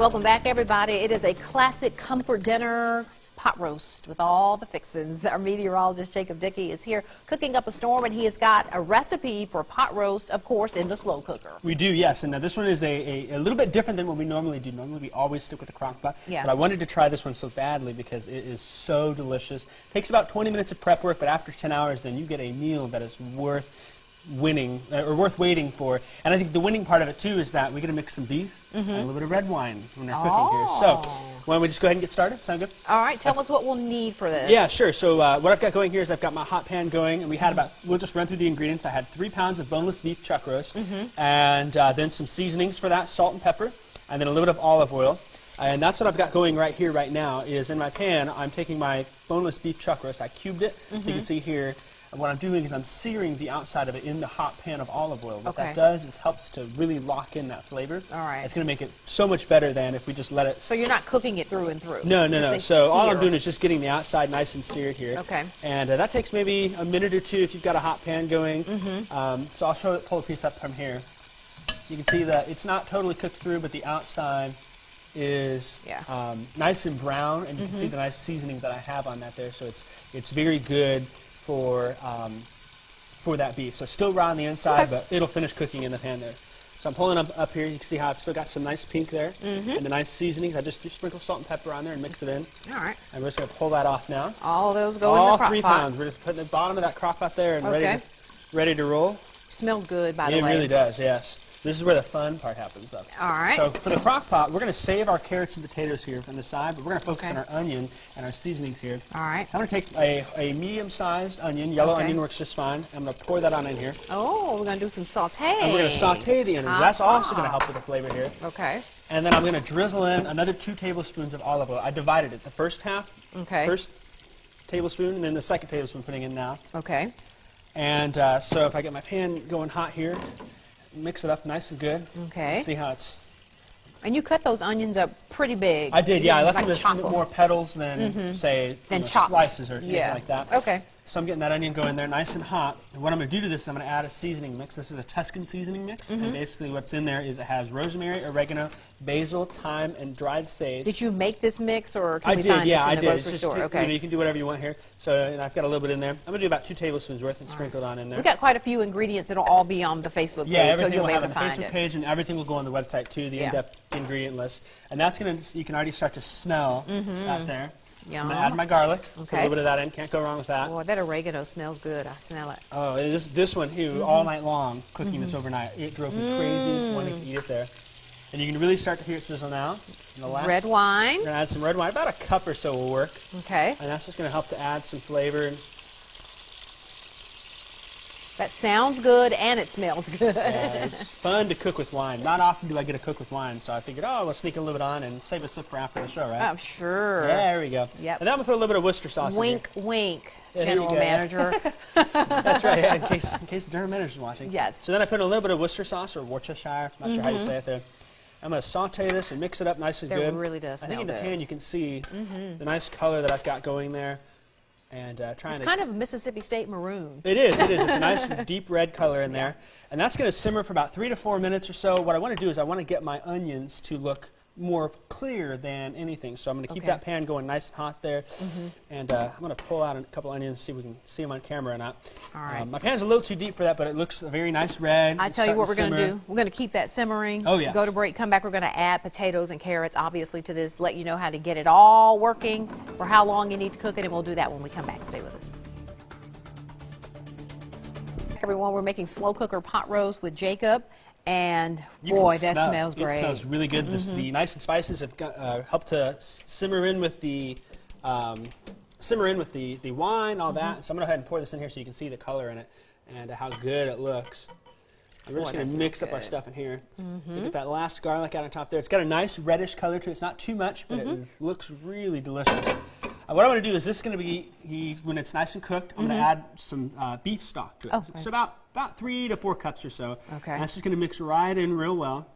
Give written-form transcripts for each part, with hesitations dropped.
Welcome back, everybody. It is a classic comfort dinner pot roast with all the fixins. Our meteorologist, Jacob Dickey, is here cooking up a storm, and he has got a recipe for pot roast, of course, in the slow cooker. We do, yes. And this one is a little bit different than what we normally do. Normally, we always stick with the crock pot. Yeah. But I wanted to try this one so badly because it is so delicious. Takes about 20 minutes of prep work, but after 10 hours, then you get a meal that is worth winning or worth waiting for. And I think the winning part of it too is that we're going to mix some beef and a little bit of red wine when we're cooking here. So why don't we just go ahead and get started? Sound good? All right, tell us what we'll need for this. Yeah, sure. So what I've got going here is I've got my hot pan going, and we had we'll just run through the ingredients. I had 3 pounds of boneless beef chuck roast, and then some seasonings for that, salt and pepper, and then a little bit of olive oil. And that's what I've got going right here, right now, is in my pan, I'm taking my boneless beef chuck roast. I cubed it, so you can see here. And what I'm doing is I'm searing the outside of it in the hot pan of olive oil. What that does is helps to really lock in that flavor. All right. It's going to make it so much better than if we just let it... So you're not cooking it through and through? No, no, no. So all I'm doing is just getting the outside nice and seared here. Okay. And that takes maybe a minute or two if you've got a hot pan going. So I'll pull a piece up from here. You can see that it's not totally cooked through, but the outside is nice and brown, and you can see the nice seasoning that I have on that there. So it's very good for that beef. So still raw on the inside, but it'll finish cooking in the pan there. So I'm pulling up here. You can see how I've still got some nice pink there, and the nice seasonings. I just sprinkle salt and pepper on there and mix it in. All right. And we're just going to pull that off now. All of those go in the crock pot. All 3 pounds. We're just putting the bottom of that crock pot there and ready to roll. Smells good, by the way. It really does, yes. This is where the fun part happens, though. All right. So for the crock pot, we're going to save our carrots and potatoes here on the side, but we're going to focus on our onion and our seasonings here. All right. So I'm going to take a medium-sized onion. Yellow onion works just fine. I'm going to pour that on in here. Oh, we're going to do some sauté. And we're going to saute the onion. That's also going to help with the flavor here. Okay. And then I'm going to drizzle in another 2 tablespoons of olive oil. I divided it. The first half, first tablespoon, and then the second tablespoon putting in now. Okay. And so if I get my pan going hot here, mix it up nice and good. Okay. See how it's... And you cut those onions up pretty big. I did, yeah. I left like them as more petals than, say, slices or anything like that. Okay. So I'm getting that onion going there nice and hot. And what I'm going to do to this is I'm going to add a seasoning mix. This is a Tuscan seasoning mix. And basically what's in there is it has rosemary, oregano, basil, thyme, and dried sage. Did you make this mix, or can we find this in the grocery store? Okay. You can do whatever you want here. So and I've got a little bit in there. I'm going to do about 2 tablespoons worth and sprinkle it on in there. We've got quite a few ingredients. It'll all be on the Facebook page. Yeah, everything so you'll will be have able on to the find Facebook page, and everything will go on the website too, the in-depth ingredient list. And that's going to, you can already start to smell that there. Yum. I'm going to add my garlic. Okay. Put a little bit of that in. Can't go wrong with that. Boy, that oregano smells good. I smell it. Oh, this one here, all night long, cooking this overnight. It drove me crazy wanting to eat it there. And you can really start to hear it sizzle now. Red wine. We're going to add some red wine. About a cup or so will work. Okay. And that's just going to help to add some flavor. That sounds good, and it smells good. Yeah, it's fun to cook with wine. Not often do I get to cook with wine, so I figured, we'll sneak a little bit on and save a sip for after the show, right? Oh, sure. There we go. Yep. And then I'm going to put a little bit of Worcester sauce wink, in here. wink, Yeah, General Manager. That's right, yeah, in case the general manager's watching. Yes. So then I put a little bit of Worcester sauce, or Worcestershire, not sure how you say it there. I'm going to saute this and mix it up nice and good. That really does smell good. I think in the pan you can see the nice color that I've got going there. And it's kind of Mississippi State maroon. It is. It's a nice deep red color in there. And that's going to simmer for about 3 to 4 minutes or so. What I want to do is I want to get my onions to look more clear than anything. So I'm going to keep that pan going nice and hot there. And I'm going to pull out a couple onions, see if we can see them on camera or not. All right. My pan's a little too deep for that, but it looks a very nice red. I tell you what we're going to do. We're going to keep that simmering. Oh, yes. Go to break, come back. We're going to add potatoes and carrots, obviously, to this, let you know how to get it all working, for how long you need to cook it, and we'll do that when we come back. Stay with us. Everyone, we're making slow cooker pot roast with Jacob. And boy, that smells great. It smells really good. The nice and spices have helped to simmer in with the wine, all that. So I'm going to go ahead and pour this in here so you can see the color in it and how good it looks. And we're just going to mix up our stuff in here. So get that last garlic out on top there. It's got a nice reddish color to it. It's not too much, but it looks really delicious. What I'm going to do is this is going to be, when it's nice and cooked, I'm going to add some beef stock to it. Oh, so about 3 to 4 cups or so. Okay. And that's just going to mix right in real well.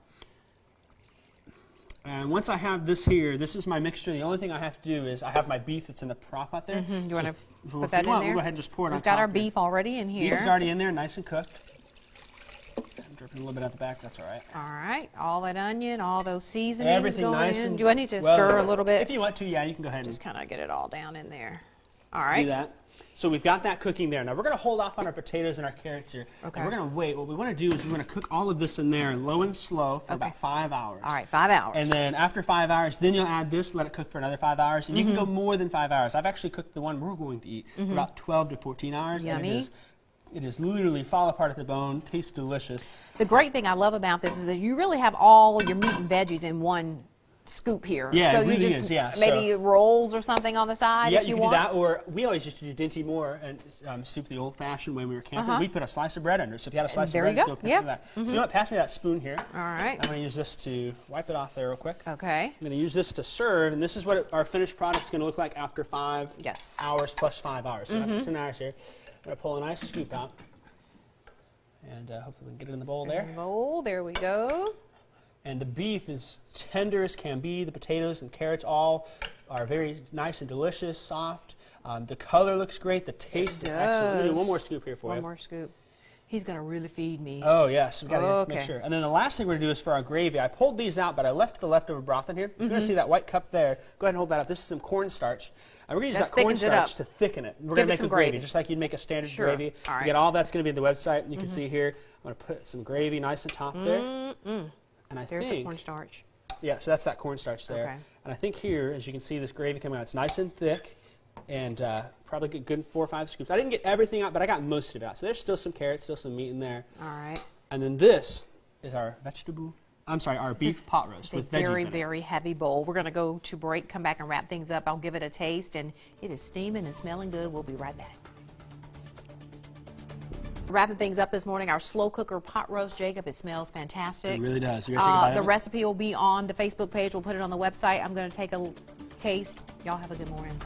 And once I have this here, this is my mixture. The only thing I have to do is I have my beef that's in the prop out there. Do you want to put that in there? We'll go ahead and just pour it on top. We've got our beef already in here. Beef is already in there, nice and cooked. dripping a little bit at the back. That's all right. All right, all that onion, all those seasonings Everything going nice in. and Do I need to well, stir a little bit? If you want to, yeah, you can go ahead and Just kind of get it all down in there. All right. do that. So we've got that cooking there. Now we're going to hold off on our potatoes and our carrots here. Okay. And we're going to wait. What we want to do is we're going to cook all of this in there low and slow for about 5 hours. All right, 5 hours. And then after 5 hours, then you'll add this, let it cook for another 5 hours. And you can go more than 5 hours. I've actually cooked the one we're going to eat for about 12 to 14 hours. Yummy. And it is literally fall apart at the bone, tastes delicious. The great thing I love about this is that you really have all your meat and veggies in one scoop here. Yeah, so it really you just is, yeah. maybe rolls or something on the side Yeah, if you you can want. do that, or we always used to do Dinty Moore and soup the old-fashioned when we were camping. We'd put a slice of bread under. So if you had a slice of there bread, you go. go pick Yeah. that. So you know what? Pass me that spoon here. All right. I'm going to use this to wipe it off there real quick. Okay. I'm going to use this to serve, and this is what our finished product is going to look like after 5 Yes. hours plus 5 hours. So after 10 hours here, I'm going to pull a nice scoop out, and hopefully we can get it in the bowl there. Bowl, there we go. And the beef is tender as can be. The potatoes and carrots all are very nice and delicious, soft. The color looks great. The taste is excellent. Let me do one more scoop here for you. One more scoop. He's going to really feed me. Oh, yes. We've got to make Okay. sure. And then the last thing we're going to do is for our gravy. I pulled these out, but I left the leftover broth in here. You're going to see that white cup there. Go ahead and hold that up. This is some cornstarch. And we're going to use That that thickens it cornstarch up. to thicken it. We're Give going it to make some a gravy, gravy. just like you'd make a standard Sure. gravy. All right. Again, all that's going to be on the website. And you can see here, I'm going to put some gravy nice and top there. And I There's the think, cornstarch. yeah, so that's that cornstarch there. Okay. And I think here, as you can see, this gravy coming out, it's nice and thick. And probably get good 4 or 5 scoops. I didn't get everything out, but I got most of it out. So there's still some carrots, still some meat in there. All right. And then this is our our beef pot roast It's a with veggies very, in it. very heavy bowl. We're going to go to break, come back and wrap things up. I'll give it a taste, and it is steaming and smelling good. We'll be right back. Wrapping things up this morning, our slow cooker pot roast, Jacob. It smells fantastic. It really does. You ready to take a bite The of it? recipe will be on the Facebook page. We'll put it on the website. I'm going to take a taste. Y'all have a good morning.